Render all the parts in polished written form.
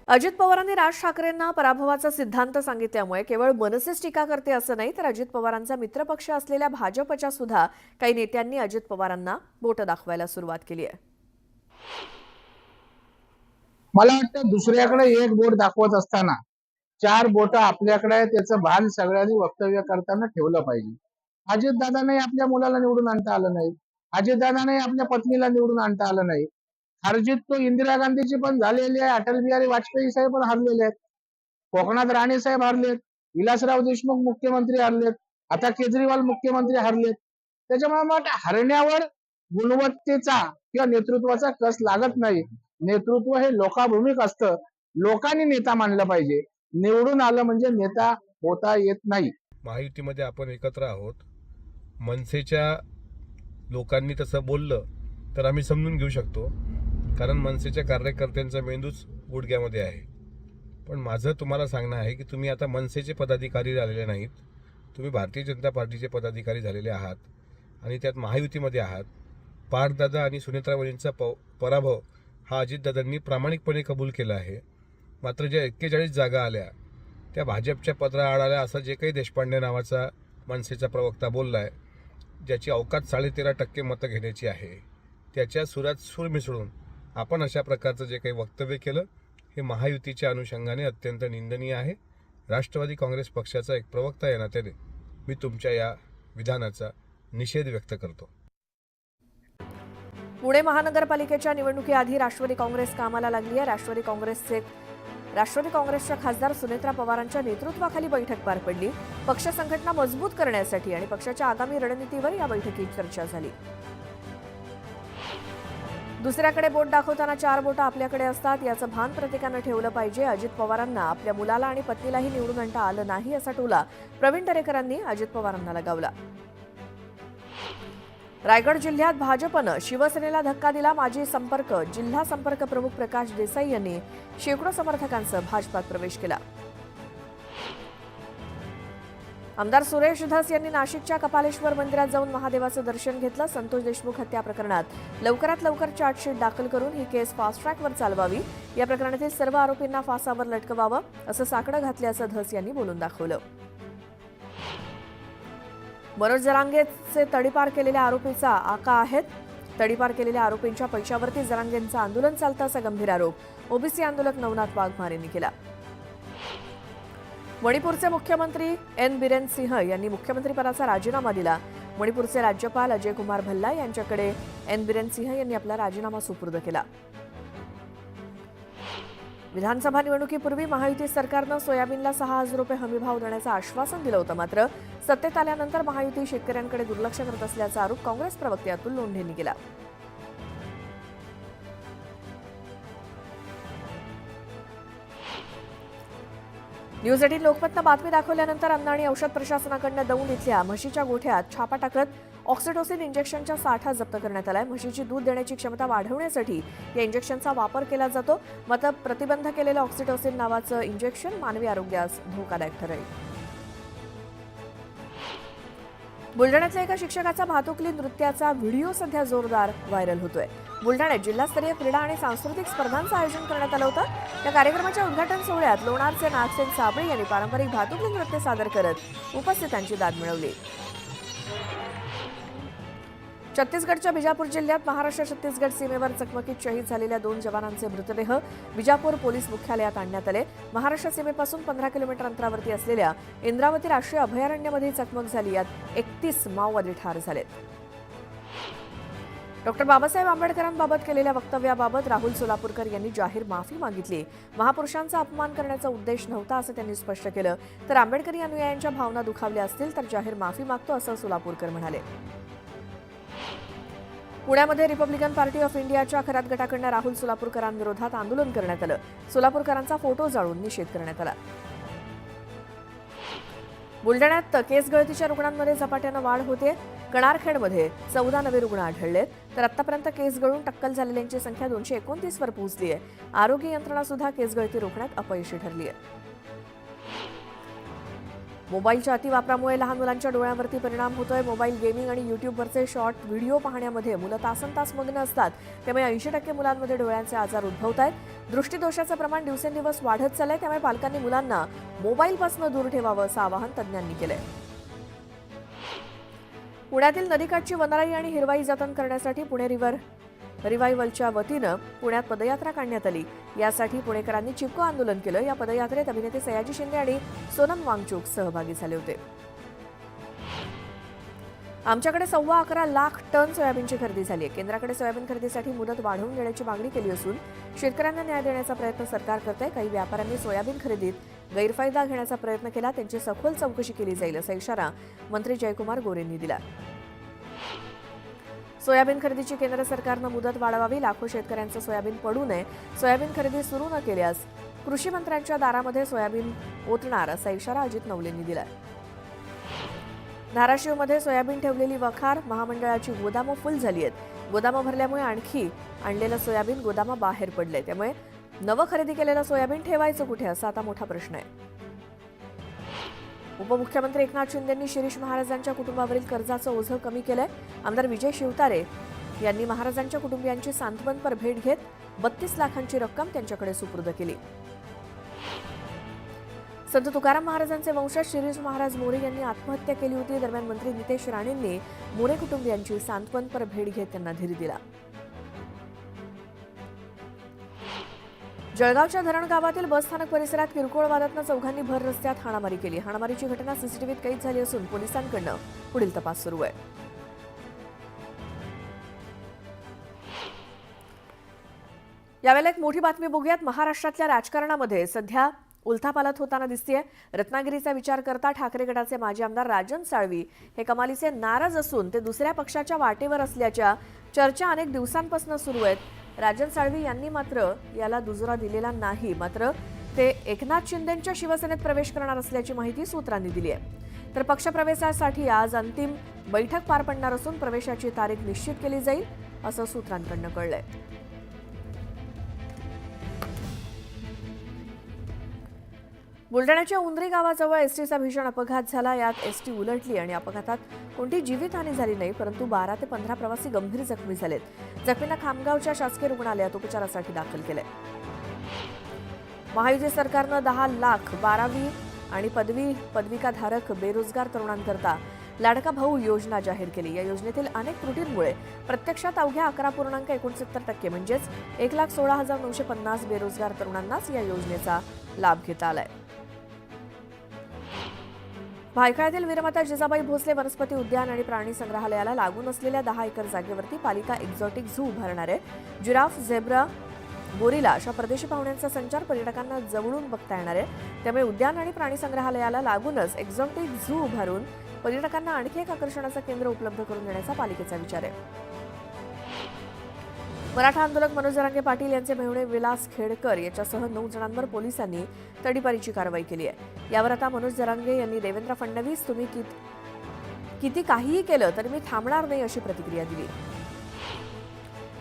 अजित पवारांनी राज ठाकरेंना पराभवाचा सिद्धांत सांगितल्यामुळे केवळ मनसेच टीका करते असं नाही, तर अजित पवारांचा मित्रपक्ष असलेल्या भाजपच्या सुद्धा काही नेत्यांनी अजित पवारांना बोट दाखवायला सुरुवात केली आहे. मला वाटतं दुसऱ्याकडे एक बोट दाखवत असताना 4 बोट आपल्याकडे आहे, त्याचं भान सगळ्यांनी वक्तव्य करताना ठेवलं पाहिजे. अजितदादांनाही आपल्या मुलाला निवडून आणता आलं नाही. अजितदादांनाही आपल्या पत्नीला निवडून आणता आलं नाही. हरजित तो इंदिरा गांधीची पण झालेली आहे, अटल बिहारी वाजपेयी साहेब पण हरलेले आहेत. कोकणात राणे साहेब हरलेत, विलासराव देशमुख मुख्यमंत्री हरलेत, आता केजरीवाल मुख्यमंत्री हरलेत. त्याच्यामुळे मला वाटतं हरण्यावर गुणवत्तेचा किंवा नेतृत्वाचा कस लागत नाही. नेतृत्व हे लोकाभिमुख असतं. लोकांनी नेता मानलं पाहिजे. निवडून आलं म्हणजे नेता होता येत नाही. महायुतीमध्ये आपण एकत्र आहोत. मनसेच्या लोकांनी तसं बोललं तर आम्ही समजून घेऊ शकतो, कारण मनसेच्या कार्यकर्त्यांचा मेंदूच गुडघ्यामध्ये आहे. पण माझं तुम्हाला सांगणं आहे की तुम्ही आता मनसेचे पदाधिकारी झालेले नाहीत, तुम्ही भारतीय जनता पार्टीचे पदाधिकारी झालेले आहात आणि त्यात महायुतीमध्ये आहात. पार्थदादा आणि सुनेत्रावलींचा पराभव हा अजितदादांनी प्रामाणिकपणे कबूल केला आहे. मात्र ज्या 41 जागा आल्या त्या भाजपच्या पदराआड आल्या असं जे काही देशपांडे नावाचा मनसेचा प्रवक्ता बोलला आहे, ज्याची अवकात 13.5% मतं घेण्याची आहे, त्याच्या सुरात सूर मिसळून आपण अशा प्रकारचं जे काही वक्तव्य केलं हे महायुतीच्या अनुषंगाने अत्यंत निंदनीय आहे. राष्ट्रवादी काँग्रेस पक्षाचा एक प्रवक्ता या नात्याने मी तुमच्या या विधानाचा निषेध व्यक्त करतो. पुणे महानगरपालिकेच्या निवडणुकीआधी राष्ट्रवादी काँग्रेस कामाला लागली आहे. राष्ट्रवादी काँग्रेसच्या खासदार सुनेत्रा पवारांच्या नेतृत्वाखाली बैठक पार पडली. पक्ष संघटना मजबूत करण्यासाठी आणि पक्षाच्या आगामी रणनीतीवर या बैठकीत चर्चा झाली. दुसऱ्याकडे बोट दाखवताना 4 बोटं आपल्याकडे असतात, याचं भान प्रत्येकानं ठेवलं पाहिजे. अजित पवारांना आपल्या मुलाला आणि पत्नीलाही निवडून आणता आलं नाही असा टोला प्रवीण दरेकरांनी अजित पवारांना लगावला. रायगड जिल्ह्यात भाजपनं शिवसेनेला धक्का दिला. जिल्हा संपर्क प्रमुख प्रकाश देसाई यांनी शेकडो समर्थकांसह भाजपात प्रवेश केला. आमदार सुरेश धस यांनी नाशिकच्या कपालेश्वर मंदिरात जाऊन महादेवाचं दर्शन घेतलं. संतोष देशमुख हत्या प्रकरणात लवकरात लवकर चार्जशीट दाखल करून ही केस फास्ट ट्रॅकवर चालवावी, या प्रकरणातील सर्व आरोपींना फासावर लटकवावं असं साकडं घातल्याचं धस यांनी बोलून दाखवलं. मनोज जरांगेचे तडीपार केलेल्या आरोपीचा आका आहेत. तडीपार केलेल्या आरोपींच्या पैशावरती जरांगेंचं आंदोलन चालतं असा गंभीर आरोप ओबीसी आंदोलक नवनाथ वाघमारे यांनी केला. मणिपूरचे मुख्यमंत्री एन बिरेन सिंह यांनी मुख्यमंत्रीपदाचा राजीनामा दिला. मणिपूरचे राज्यपाल अजय कुमार भल्ला यांच्याकडे एन बिरेन सिंह यांनी आपला राजीनामा सुपूर्द केला. विधानसभा निवडणुकीपूर्वी महायुती सरकारनं सोयाबीनला 6,000 रुपये हमीभाव देण्याचं आश्वासन दिलं होतं. मात्र सत्तेत आल्यानंतर महायुती शेतकऱ्यांकडे दुर्लक्ष करत असल्याचा आरोप काँग्रेस प्रवक्ते अतुल लोंढे यांनी केला. न्यूज 18 लोकमतनं बातमी दाखवल्यानंतर अन्न आणि औषध प्रशासनाकडनं दौंड इथल्या म्हशीच्या गोठ्यात छापा टाकत ऑक्सिटोसिन इंजेक्शनचा साठा जप्त करण्यात आलाय. म्हशीची दूध देण्याची क्षमता वाढवण्यासाठी या इंजेक्शनचा वापर केला जातो. मात्र प्रतिबंध केलेलं ऑक्सिटोसिन नावाचं इंजेक्शन मानवी आरोग्यास धोकादायक ठरेल. बुलढाण्यातल्या एका शिक्षकाचा भातुकली नृत्याचा व्हिडिओ सध्या जोरदार व्हायरल होतोय. बुलढाण्यात जिल्हास्तरीय क्रीडा आणि सांस्कृतिक स्पर्धांचं आयोजन करण्यात आलं होतं. या कार्यक्रमाच्या उद्घाटन सोहळ्यात लोणारचे नागसेन साबळे यांनी पारंपरिक भातुकली नृत्य सादर करत उपस्थितांची दाद मिळवली. छत्तीसगडच्या बिजापूर जिल्ह्यात महाराष्ट्र छत्तीसगड सीमेवर चकमकीत शहीद झालेल्या 2 जवानांचे मृतदेह बिजापूर पोलीस मुख्यालयात आणण्यात आले. महाराष्ट्र सीमेपासून 15 किलोमीटर अंतरावरती असलेल्या इंद्रावती राष्ट्रीय अभयारण्यामध्ये चकमक झाली. यात 31 माओवादी ठार झालेत. डॉक्टर बाबासाहेब आंबेडकरांबाबत केलेल्या वक्तव्याबाबत राहुल सोलापूरकर यांनी जाहीर माफी मागितली. महापुरुषांचा अपमान करण्याचा उद्देश नव्हता असं त्यांनी स्पष्ट केलं. तर आंबेडकरी अनुयायांच्या भावना दुखावल्या असतील तर जाहीर माफी मागतो असं सोलापूरकर म्हणाले. पुण्यामध्ये रिपब्लिकन पार्टी ऑफ इंडियाच्या खरात गटाकडून राहुल सोलापूरकरांविरोधात आंदोलन करण्यात आलं. सोलापूरकरांचा फोटो जाळून निषेध करण्यात आला. बुलढाण्यात केस गळतीच्या रुग्णांमध्ये झपाट्यानं वाढ होते. कणारखेडमध्ये 14 नवे रुग्ण आढळलेत. तर आतापर्यंत केस गळून टक्कल झालेल्यांची संख्या 229 वर पोहोचली आहे. आरोग्य यंत्रणा सुद्धा केस गळती रोखण्यात अपयशी ठरली आहे. मोबाईलच्या अतिवापरामुळे लहान मुलांच्या डोळ्यांवरती परिणाम होतोय. मोबाईल गेमिंग आणि युट्यूबवरचे शॉर्ट व्हिडिओ पाहण्यामध्ये मुलं तासनतास मग्न असतात. त्यामुळे 80% मुलांमध्ये डोळ्यांचे आजार उद्भवत आहेत. दृष्टीदोषाचं प्रमाण दिवसेंदिवस वाढत चाललंय, त्यामुळे पालकांनी मुलांना मोबाईलपासून दूर ठेवावं असं आवाहन तज्ज्ञांनी केलंय. पुण्यातील नदीकाठची वनराई आणि हिरवाई जतन करण्यासाठी पुणे रिवायवलच्या वतीनं पुण्यात पदयात्रा काढण्यात आली. यासाठी पुणेकरांनी चिपको आंदोलन केलं. या पदयात्रेत अभिनेते सयाजी शिंदे आणि सोनम वांगचुक सहभागी झाले होते. आमच्याकडे 11.25 लाख टन सोयाबीनची खरेदी झाली आहे. केंद्राकडे सोयाबीन खरेदीसाठी मुदत वाढवून देण्याची मागणी केली असून शेतकऱ्यांना न्याय देण्याचा प्रयत्न सरकार करतंय. काही व्यापाऱ्यांनी सोयाबीन खरेदीत गैरफायदा घेण्याचा प्रयत्न केला, त्यांची सखोल चौकशी केली जाईल असा इशारा मंत्री जयकुमार गोरेंनी दिला. सोयाबीन खरेदीची केंद्र सरकारनं मुदत वाढवावी. लाखो शेतकऱ्यांचं सोयाबीन पडू नये. सोयाबीन खरेदी सुरू न केल्यास कृषी मंत्र्यांच्या दारामध्ये सोयाबीन ओतणार असा इशारा अजित नवलेंनी दिला. धाराशिवमध्ये सोयाबीन ठेवलेली वखार महामंडळाची गोदामं फुल झाली आहेत. गोदामं भरल्यामुळे आणखी आणलेलं सोयाबीन गोदामाबाहेर पडलंय. त्यामुळे नवं खरेदी केलेलं सोयाबीन ठेवायचं कुठे असा आता मोठा प्रश्न आहे. उपमुख्यमंत्री एकनाथ शिंदेंनी शिरीष महाराजांच्या कुटुंबावरील कर्जाचं ओझं कमी केलंय. आमदार विजय शिवतारे यांनी महाराजांच्या कुटुंबियांची सांत्वनपर भेट घेत 32 लाखांची रक्कम त्यांच्याकडे सुपूर्द केली. संत तुकाराम महाराजांचे वंशज शिरीष महाराज मोरे यांनी आत्महत्या केली होती. दरम्यान मंत्री नितेश राणेंनी मोरे कुटुंबियांची सांत्वनपर भेट घेत त्यांना धीर दिला. जळगावच्या धरण गावातील बसस्थानक परिसरात किरकोळ वादातनं चौघांनी भर रस्त्यात हाणामारी केली. हाणामारीची घटना सीसीटीव्हीत कैद झाली असून पोलिसांकडून पुढील तपास सुरू आहे. यावेळेला एक मोठी बातमी बघूयात. महाराष्ट्रातल्या राजकारणामध्ये सध्या उलथापालथ होताना दिसतेय. रत्नागिरीचा विचार करता ठाकरे गटाचे माजी आमदार राजन साळवी हे कमालीचे नाराज असून ते दुसऱ्या पक्षाच्या वाटेवर असल्याच्या चर्चा अनेक दिवसांपासून सुरू आहेत. राजन साळवी यांनी मात्र याला दुजोरा दिलेला नाही. मात्र ते एकनाथ शिंदेंच्या शिवसेनेत प्रवेश करणार असल्याची माहिती सूत्रांनी दिली आहे. तर पक्षप्रवेशासाठी आज अंतिम बैठक पार पडणार असून प्रवेशाची तारीख निश्चित केली जाईल असं सूत्रांकडून कळलंय. बुलढाण्याच्या उंद्री गावाजवळ एसटीचा भीषण अपघात झाला. यात एसटी उलटली आणि अपघातात कोणती जीवितहानी झाली नाही, परंतु 12 ते 15 प्रवासी गंभीर जखमी झालेत. जखमींना खामगावच्या शासकीय रुग्णालयात उपचारासाठी दाखल केलंय. महायुती सरकारनं 10 लाख 12वी आणि पदविकाधारक बेरोजगार तरुणांकरता लाडका भाऊ योजना जाहीर केली. या योजनेतील अनेक त्रुटींमुळे प्रत्यक्षात अवघ्या 11.69% म्हणजेच 1,16,950 बेरोजगार तरुणांनाच या योजनेचा लाभ घेता आलाय. भायखळ्यातील वीरमाता जिजाबाई भोसले वनस्पती उद्यान आणि प्राणी संग्रहालयाला लागून असलेल्या 10 एकर जागेवरती पालिका एक्झॉटिक झू उभारणार आहे. जिराफ, झेब्रा, गोरिला अशा परदेशी पाहुण्यांचा संचार पर्यटकांना जवळून बघता येणार आहे. त्यामुळे उद्यान आणि प्राणी संग्रहालयाला लागूनच एक्झॉटिक झू उभारून पर्यटकांना आणखी एक आकर्षणाचं केंद्र उपलब्ध करून देण्याचा पालिकेचा विचार आहे. मराठा आंदोलक मनोज जरांगे पाटील यांचे मेहुणे विलास खेडकर याच्यासह 9 जणांवर पोलिसांनी तडीपारीची कारवाई केली आहे. यावर आता मनोज जरांगे यांनी देवेंद्र फडणवीस तुम्ही किती काहीही केलं तरी मी थांबणार नाही अशी प्रतिक्रिया दिली.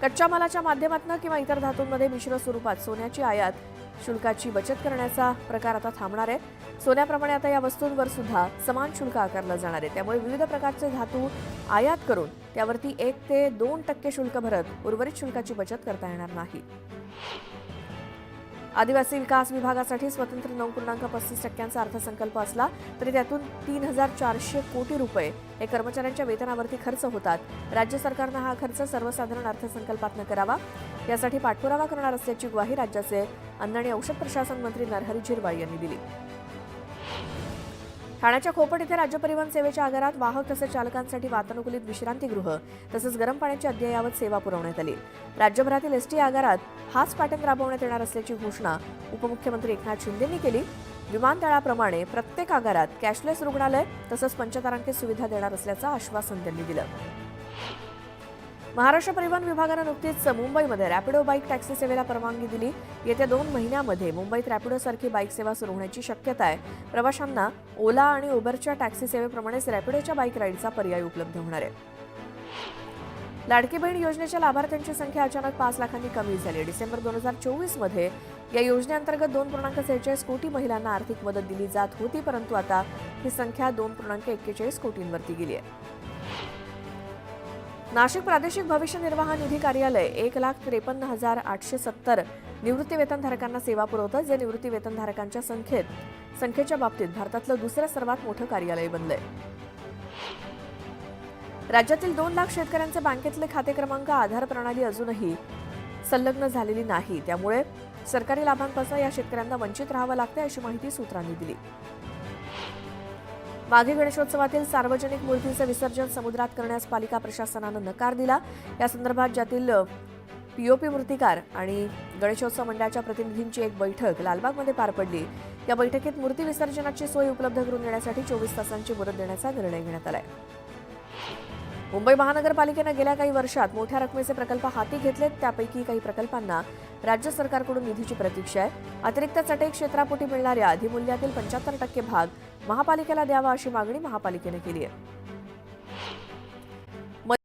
कच्च्या मालाच्या माध्यमातून किंवा इतर धातूंमध्ये मिश्र स्वरूपात सोन्याची आयात शुल्काची बचत करण्याचा प्रकार आता थांबणार आहे. सोन्याप्रमाणे आता या वस्तूंवर सुद्धा समान शुल्क आकारलं जाणार आहे. त्यामुळे विविध प्रकारचे धातू आयात करून त्यावरती 1 ते 2% शुल्क भरत उर्वरित शुल्काची बचत करता येणार नाही. आदिवासी विकास विभागासाठी स्वतंत्र 9.35% अर्थसंकल्प असला तरी त्यातून 3,400 कोटी रुपये हे कर्मचाऱ्यांच्या वेतनावरती खर्च होतात. राज्य सरकारनं हा खर्च सर्वसाधारण अर्थसंकल्पातनं करावा यासाठी पाठपुरावा करणार असल्याची ग्वाही राज्याचे अन्न आणि औषध प्रशासन मंत्री नरहरी झिरवाळ यांनी दिली. ठाण्याच्या खोपट इथे राज्य परिवहन सेवेच्या आगारात वाहक तसेच चालकांसाठी वातानुकूलित विश्रांतीगृह तसंच गरम पाण्याची अद्ययावत सेवा पुरवण्यात आली. राज्यभरातील एसटी आगारात हाच पॅटर्न राबवण्यात येणार असल्याची घोषणा उपमुख्यमंत्री एकनाथ शिंदेंनी केली. विमानतळाप्रमाणे प्रत्येक आगारात कॅशलेस रुग्णालय तसंच पंचतारांकित सुविधा देणार असल्याचं आश्वासन त्यांनी दिलं. महाराष्ट्र परिवहन विभागानं नुकतीच मुंबईमध्ये रॅपिडो बाईक टॅक्सी सेवेला परवानगी दिली. येत्या 2 महिन्यामध्ये मुंबईत रॅपिडोसारखी बाईक सेवा सुरू होण्याची शक्यता आहे. प्रवाशांना ओला आणि उबरच्या टॅक्सी सेवेप्रमाणेच रॅपिडोच्या बाईक राईडचा पर्याय उपलब्ध होणार आहे. लाडकी बहीण योजनेच्या लाभार्थ्यांची संख्या अचानक 5 लाखांनी कमी झाली. डिसेंबर 2024 मध्ये या योजनेअंतर्गत 2.46 कोटी महिलांना आर्थिक मदत दिली जात होती, परंतु आता ही संख्या 2.41 कोटींवरती गेली आहे. नाशिक प्रादेशिक भविष्य निर्वाह निधी कार्यालय 1,53,870 निवृत्ती वेतनधारकांना सेवा पुरवतं, जे निवृत्ती वेतनधारकांच्या संख्येच्या बाबतीत भारतातलं दुसरं सर्वात मोठं कार्यालय बनलंय. राज्यातील 2 लाख शेतकऱ्यांचे बँकेतले खाते क्रमांक आधार प्रणाली अजूनही संलग्न झालेली नाही. त्यामुळे सरकारी लाभांपासून या शेतकऱ्यांना वंचित राहावं लागतं, अशी माहिती सूत्रांनी दिली. माघी गणेशोत्सवातील सार्वजनिक मूर्तींचं विसर्जन समुद्रात करण्यास पालिका प्रशासनानं नकार दिला. या संदर्भात ज्यातील पीओपी मूर्तिकार आणि गणेशोत्सव मंडळाच्या प्रतिनिधींची एक बैठक लालबागमध्ये पार पडली. या बैठकीत मूर्ती विसर्जनाची सोय उपलब्ध करून देण्यासाठी 24 तासांची मुदत देण्याचा निर्णय घेण्यात आलाय. मुंबई महानगरपालिकेनं गेल्या काही वर्षात मोठ्या रकमेचे प्रकल्प हाती घेतलेत. त्यापैकी काही प्रकल्पांना राज्य सरकारकडून निधीची प्रतीक्षा आहे. अतिरिक्त चटई क्षेत्रापोटी मिळणाऱ्या अधिमूल्यातील 75% भाग महापालिकेला द्यावा, अशी मागणी महापालिकेनं केली आहे.